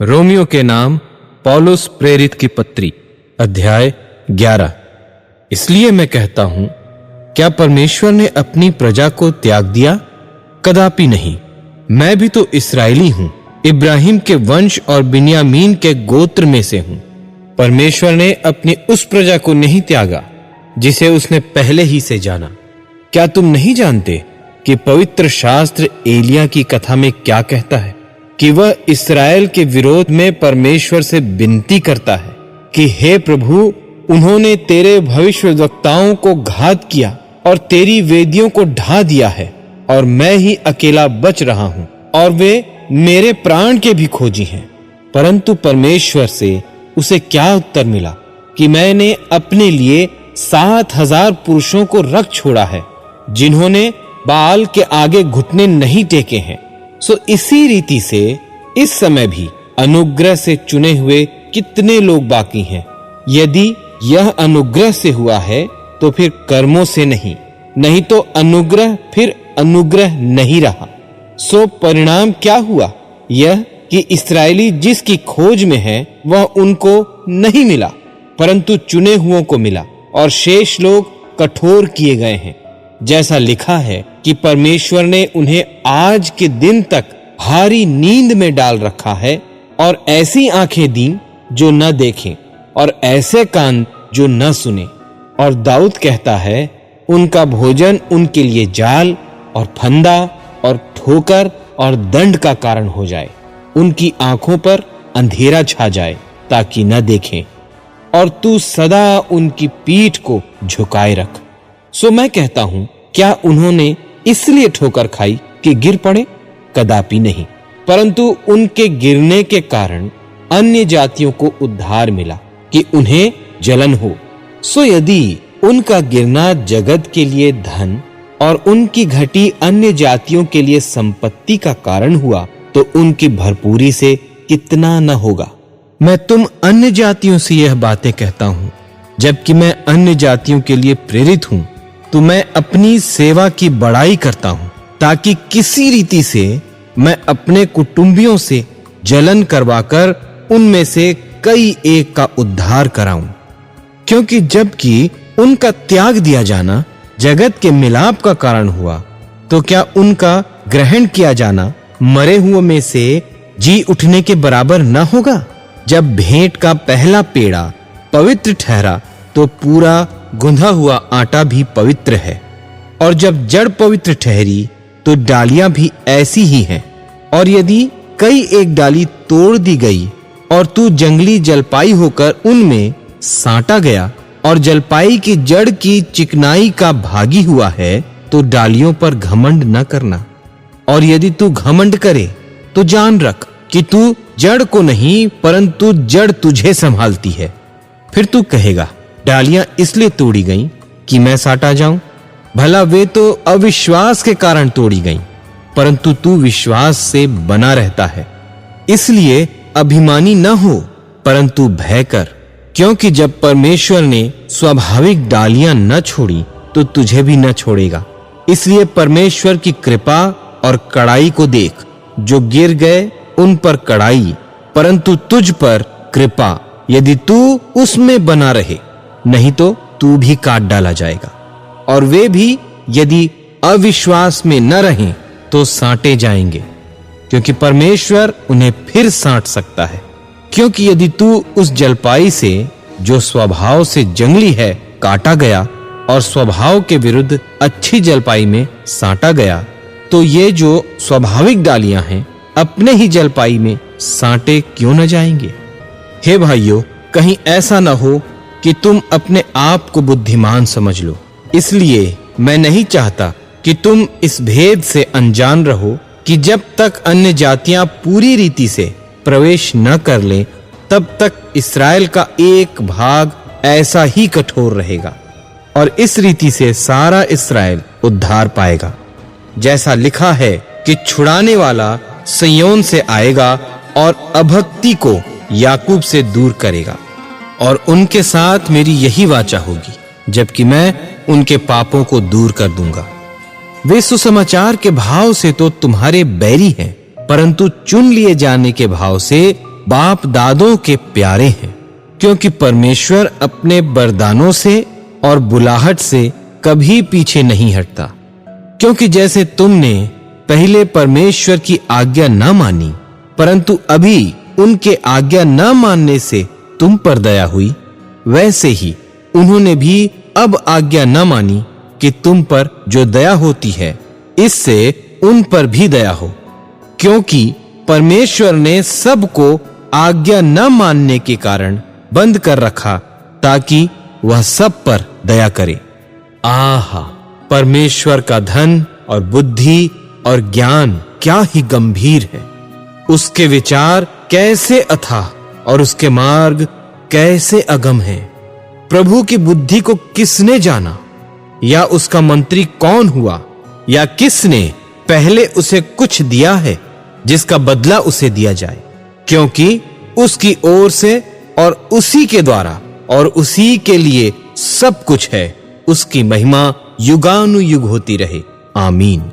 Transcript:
Romeo के नाम पौलुस प्रेरित की पत्री अध्याय 11। इसलिए मैं कहता हूं, क्या परमेश्वर ने अपनी प्रजा को त्याग दिया? कदापि नहीं। मैं भी तो इस्राएली हूं, इब्राहिम के वंश और बिन्यामीन के गोत्र में से हूं। परमेश्वर ने अपनी उस प्रजा को नहीं त्यागा जिसे उसने पहले ही से जाना। क्या तुम नहीं जानते कि पवित्र शास्त्र एलिया की कथा में क्या कहता है कि वह इस्राएल के विरोध में परमेश्वर से विनती करता है कि हे प्रभु, उन्होंने तेरे भविष्यवक्ताओं को घात किया और तेरी वेदियों को ढा दिया है, और मैं ही अकेला बच रहा हूं, और वे मेरे प्राण के भी खोजी हैं। परंतु परमेश्वर से उसे क्या उत्तर मिला कि मैंने अपने लिए 7,000 पुरुषों को रख छोड़ा है, जिन्होंने बाल के आगे घुटने नहीं टेके हैं। सो इसी रीति से इस समय भी अनुग्रह से चुने हुए कितने लोग बाकी हैं। यदि यह अनुग्रह से हुआ है तो फिर कर्मों से नहीं, नहीं तो अनुग्रह फिर अनुग्रह नहीं रहा। सो परिणाम क्या हुआ? यह कि इस्राएली जिसकी खोज में है वह उनको नहीं मिला, परंतु चुने हुओं को मिला, और शेष लोग कठोर किए गए हैं। जैसा लिखा है कि परमेश्वर ने उन्हें आज के दिन तक भारी नींद में डाल रखा है, और ऐसी आंखें दी जो न देखें, और ऐसे कान जो न सुने। और दाऊद कहता है, उनका भोजन उनके लिए जाल और फंदा और ठोकर और दंड का कारण हो जाए। उनकी आंखों पर अंधेरा छा जाए ताकि न देखें, और तू सदा उनकी पीठ को झुकाए रख। सो मैं कहता हूं, क्या उन्होंने इसलिए ठोकर खाई कि गिर पड़े? कदापि नहीं, परंतु उनके गिरने के कारण अन्य जातियों को उद्धार मिला कि उन्हें जलन हो। सो यदि उनका गिरना जगत के लिए धन और उनकी घटी अन्य जातियों के लिए संपत्ति का कारण हुआ, तो उनकी भरपूरी से कितना न होगा। मैं तुम अन्य जातियों से यह बातें कहता हूं, जबकि मैं अन्य जातियों के लिए प्रेरित हूं, तो मैं अपनी सेवा की बड़ाई करता हूं, ताकि किसी रीति से मैं अपने कुटुंबियों से जलन करवाकर उनमें से कई एक का उद्धार कराऊं। क्योंकि जबकि उनका त्याग दिया जाना जगत के मिलाप का कारण हुआ, तो क्या उनका ग्रहण किया जाना मरे हुओं में से जी उठने के बराबर न होगा? जब भेंट का पहला पेड़ा पवित्र ठहरा, तो पूरा गुंधा हुआ आटा भी पवित्र है, और जब जड़ पवित्र ठहरी, तो डालियां भी ऐसी ही हैं। और यदि कई एक डाली तोड़ दी गई और तू जंगली जलपाई होकर उनमें साटा गया और जलपाई की जड़ की चिकनाई का भागी हुआ है, तो डालियों पर घमंड न करना। और यदि तू घमंड करे तो जान रख कि तू जड़ को नहीं, परंतु जड़ तुझे संभालती है। फिर तू कहेगा, डालियां इसलिए तोड़ी गईं कि मैं साटा जाऊं? भला वे तो अविश्वास के कारण तोड़ी गईं, परंतु तू विश्वास से बना रहता है। इसलिए अभिमानी न हो, परंतु भय कर, क्योंकि जब परमेश्वर ने स्वाभाविक डालियां न छोड़ी, तो तुझे भी न छोड़ेगा। इसलिए परमेश्वर की कृपा और कड़ाई को देख। जो गिर गए उन पर कड़ाई, परंतु तुझ पर कृपा, यदि तू उसमें बना रहे, नहीं तो तू भी काट डाला जाएगा। और वे भी यदि अविश्वास में न रहें तो साटे जाएंगे, क्योंकि परमेश्वर उन्हें फिर साट सकता है। क्योंकि यदि तू उस जलपाई से जो स्वभाव से जंगली है काटा गया और स्वभाव के विरुद्ध अच्छी जलपाई में साटा गया, तो ये जो स्वाभाविक डालियां हैं अपने ही जलपाई में साटे क्यों न जाएंगे? हे भाइयों, कहीं ऐसा न हो कि तुम अपने आप को बुद्धिमान समझ लो। इसलिए मैं नहीं चाहता कि तुम इस भेद से अनजान रहो कि जब तक अन्य जातियां पूरी रीति से प्रवेश न कर लें, तब तक इस्राएल का एक भाग ऐसा ही कठोर रहेगा, और इस रीति से सारा इस्राएल उद्धार पाएगा। जैसा लिखा है कि छुड़ाने वाला सिय्योन से आएगा और अभक्ति को याकूब से दूर करेगा, और उनके साथ मेरी यही वाचा होगी, जबकि मैं उनके पापों को दूर कर दूंगा। वे सुसमाचार के भाव से तो तुम्हारे बैरी हैं, परंतु चुन लिए जाने के भाव से बाप दादों के प्यारे हैं, क्योंकि परमेश्वर अपने वरदानों से और बुलाहट से कभी पीछे नहीं हटता। क्योंकि जैसे तुमने पहले परमेश्वर की आज्ञा न मानी, परंतु अभी उनके आज्ञा न मानने से तुम पर दया हुई, वैसे ही उन्होंने भी अब आज्ञा न मानी कि तुम पर जो दया होती है, इससे उन पर भी दया हो। क्योंकि परमेश्वर ने सबको आज्ञा न मानने के कारण बंद कर रखा, ताकि वह सब पर दया करे। आहा, परमेश्वर का धन और बुद्धि और ज्ञान क्या ही गंभीर है। उसके विचार कैसे अथाह और उसके मार्ग कैसे अगम है। प्रभु की बुद्धि को किसने जाना, या उसका मंत्री कौन हुआ, या किसने पहले उसे कुछ दिया है जिसका बदला उसे दिया जाए। क्योंकि उसकी ओर से और उसी के द्वारा और उसी के लिए सब कुछ है। उसकी महिमा युगानुयुग होती रहे। आमीन।